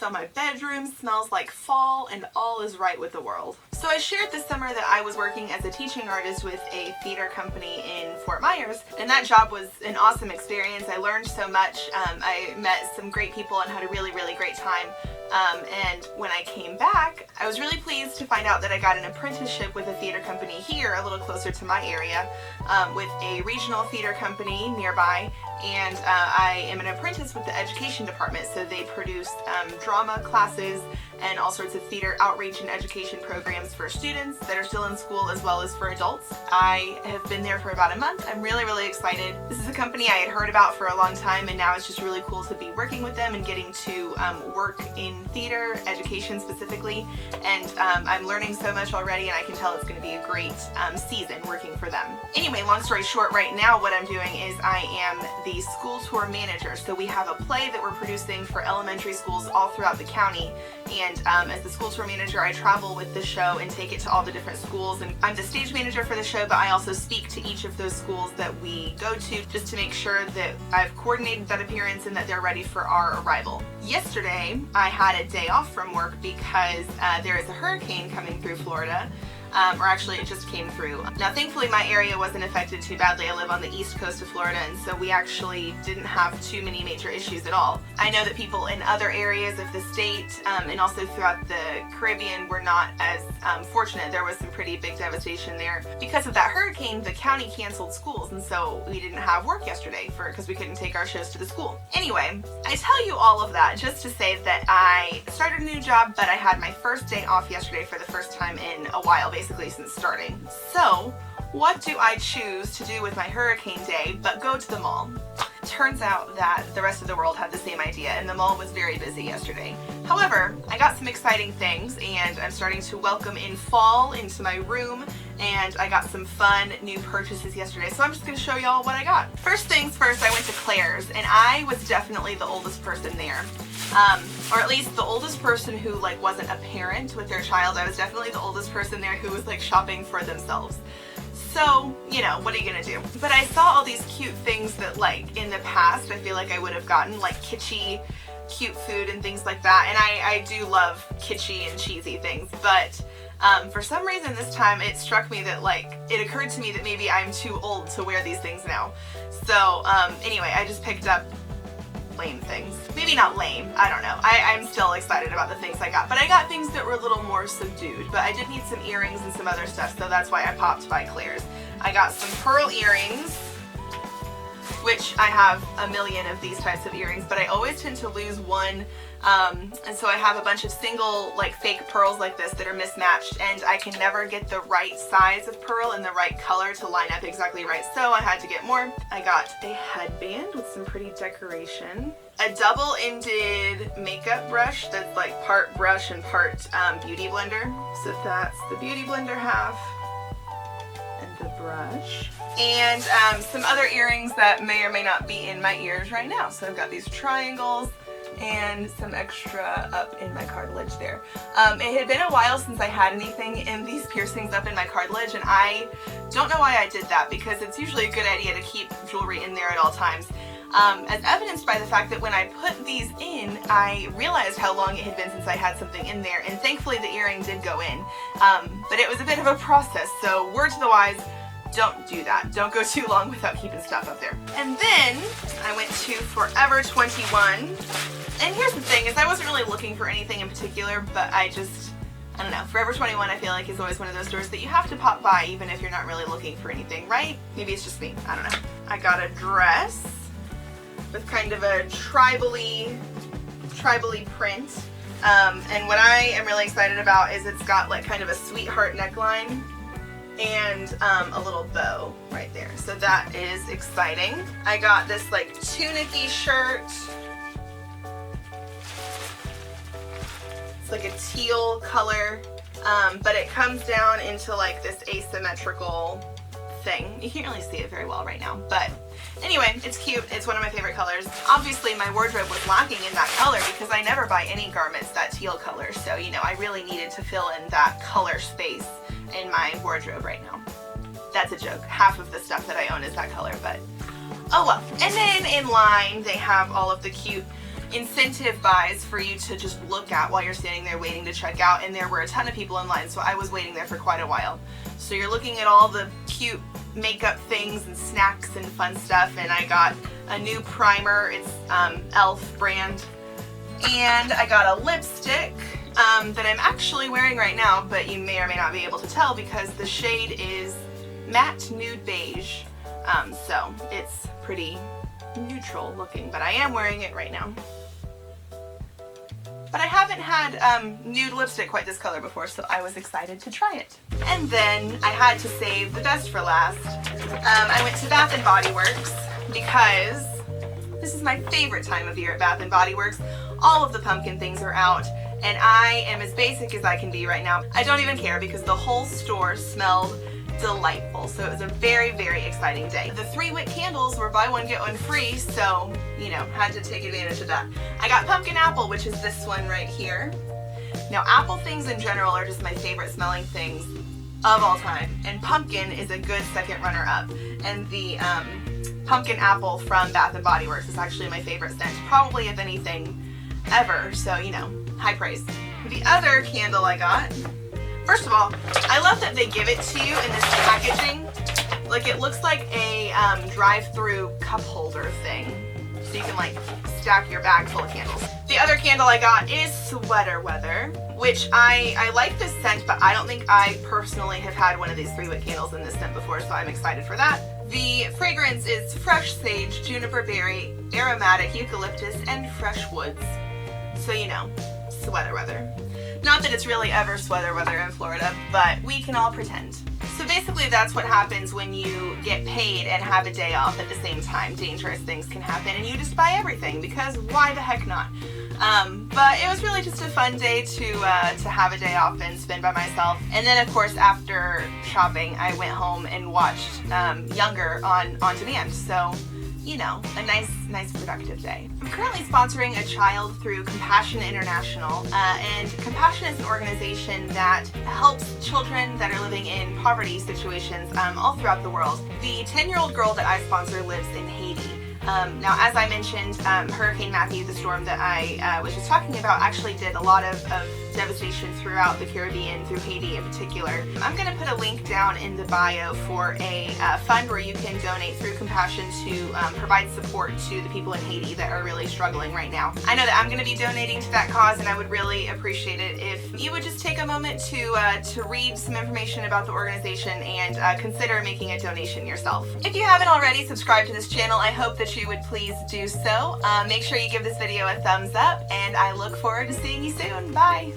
so my bedroom smells like fall and all is right with the world. So I shared this summer that I was working as a teaching artist with a theater company in Fort Myers, and that job was an awesome experience. I learned so much. I met some great people and had a really great time. And when I came back, I was really pleased to find out that I got an apprenticeship with a theater company here, a little closer to my area, with a regional theater company nearby, and I am an apprentice with the education department, so they produce drama classes and all sorts of theater outreach and education programs for students that are still in school as well as for adults. I have been there for about a month. I'm really excited. This is a company I had heard about for a long time, and now it's just really cool to be working with them and getting to work in theater, education specifically, and I'm learning so much already, and I can tell it's going to be a great season working for them. Anyway, long story short, right now what I'm doing is I am the school tour manager. So we have a play that we're producing for elementary schools all throughout the county, and as the school tour manager, I travel with the show and take it to all the different schools, and I'm the stage manager for the show, but I also speak to each of those schools that we go to just to make sure that I've coordinated that appearance and that they're ready for our arrival. Yesterday, I had a day off from work because there is a hurricane coming through Florida. Or actually it just came through. Now thankfully my area wasn't affected too badly. I live on the east coast of Florida, and so we actually didn't have too many major issues at all. I know that people in other areas of the state and also throughout the Caribbean were not as fortunate. There was some pretty big devastation there. Because of that hurricane, the county canceled schools, and so we didn't have work yesterday because we couldn't take our shows to the school. Anyway, I tell you all of that just to say that I started a new job, but I had my first day off yesterday for the first time in a while, basically since starting. So what do I choose to do with my hurricane day but go to the mall? Turns out that the rest of the world had the same idea, and the mall was very busy yesterday. However, I got some exciting things, and I'm starting to welcome in fall into my room, and I got some fun new purchases yesterday, so I'm just going to show y'all what I got. First things first, I went to Claire's, and I was definitely the oldest person there. Or at least the oldest person who wasn't a parent with their child. I was definitely the oldest person there who was shopping for themselves. So, you know, what are you gonna do? But I saw all these cute things that in the past I feel like I would have gotten, kitschy, cute food and things like that. And I do love kitschy and cheesy things, but for some reason this time it struck me that it occurred to me that maybe I'm too old to wear these things now. So anyway, I just picked up lame things. Maybe not lame, I don't know. I'm still excited about the things I got, but I got things that were a little more subdued. But I did need some earrings and some other stuff, so that's why I popped by Claire's. I got some pearl earrings, which I have a million of these types of earrings, but I always tend to lose one, and so I have a bunch of single fake pearls like this that are mismatched, and I can never get the right size of pearl and the right color to line up exactly right, so I had to get more. I got a headband with some pretty decoration, a double-ended makeup brush that's part brush and part beauty blender, so that's the beauty blender half and the brush. And some other earrings that may or may not be in my ears right now. So I've got these triangles and some extra up in my cartilage there. It had been a while since I had anything in these piercings up in my cartilage, and I don't know why I did that, because it's usually a good idea to keep jewelry in there at all times. As evidenced by the fact that when I put these in, I realized how long it had been since I had something in there, and thankfully the earring did go in. But it was a bit of a process, so word to the wise, don't do that. Don't go too long without keeping stuff up there. And then I went to Forever 21. And here's the thing, is I wasn't really looking for anything in particular, but I don't know. Forever 21 I feel like is always one of those stores that you have to pop by even if you're not really looking for anything, right? Maybe it's just me. I don't know. I got a dress with kind of a tribally print. And what I am really excited about is it's got kind of a sweetheart neckline and a little bow right there. So that is exciting. I got this tunic-y shirt. It's a teal color, but it comes down into this asymmetrical thing. You can't really see it very well right now, but anyway, it's cute. It's one of my favorite colors. Obviously my wardrobe was lacking in that color because I never buy any garments that teal color, so you know, I really needed to fill in that color space in my wardrobe right now. That's a joke. Half of the stuff that I own is that color, but oh well. And then in line they have all of the cute incentive buys for you to just look at while you're standing there waiting to check out, and there were a ton of people in line, so I was waiting there for quite a while. So you're looking at all the cute makeup things and snacks and fun stuff, and I got a new primer. It's e.l.f. brand, and I got a lipstick that I'm actually wearing right now, but you may or may not be able to tell because the shade is matte nude beige, so it's pretty neutral looking, but I am wearing it right now. But I haven't had nude lipstick quite this color before, so I was excited to try it. And then I had to save the best for last. I went to Bath & Body Works because this is my favorite time of year at Bath & Body Works. All of the pumpkin things are out, and I am as basic as I can be right now. I don't even care because the whole store smelled delightful, so it was a very, very exciting day. The 3-wick candles were buy one get one free, so you know, had to take advantage of that. I got pumpkin apple, which is this one right here. Now, apple things in general are just my favorite smelling things of all time, and pumpkin is a good second runner-up. And the pumpkin apple from Bath & Body Works is actually my favorite scent, probably of anything ever, so you know, high praise. The other candle I got, first of all, I love that they give it to you in this packaging. Like, it looks like a drive-through cup holder thing, so you can like stack your bag full of candles. The other candle I got is Sweater Weather, which I like this scent, but I don't think I personally have had one of these 3-wick candles in this scent before, so I'm excited for that. The fragrance is fresh sage, juniper berry, aromatic eucalyptus, and fresh woods. So you know, sweater weather. Not that it's really ever sweater weather in Florida, but we can all pretend. So basically that's what happens when you get paid and have a day off at the same time. Dangerous things can happen and you just buy everything, because why the heck not? But it was really just a fun day to have a day off and spend by myself. And then of course after shopping I went home and watched Younger on demand. So you know, a nice productive day. I'm currently sponsoring a child through Compassion International, and Compassion is an organization that helps children that are living in poverty situations all throughout the world. The 10-year-old girl that I sponsor lives in Haiti. Now, as I mentioned, Hurricane Matthew, the storm that I was just talking about, actually did a lot of devastation throughout the Caribbean, through Haiti in particular. I'm going to put a link down in the bio for a fund where you can donate through Compassion to provide support to the people in Haiti that are really struggling right now. I know that I'm going to be donating to that cause, and I would really appreciate it if you would just take a moment to read some information about the organization and consider making a donation yourself. If you haven't already subscribed to this channel, I hope that you would please do so. Make sure you give this video a thumbs up, and I look forward to seeing you soon. Bye!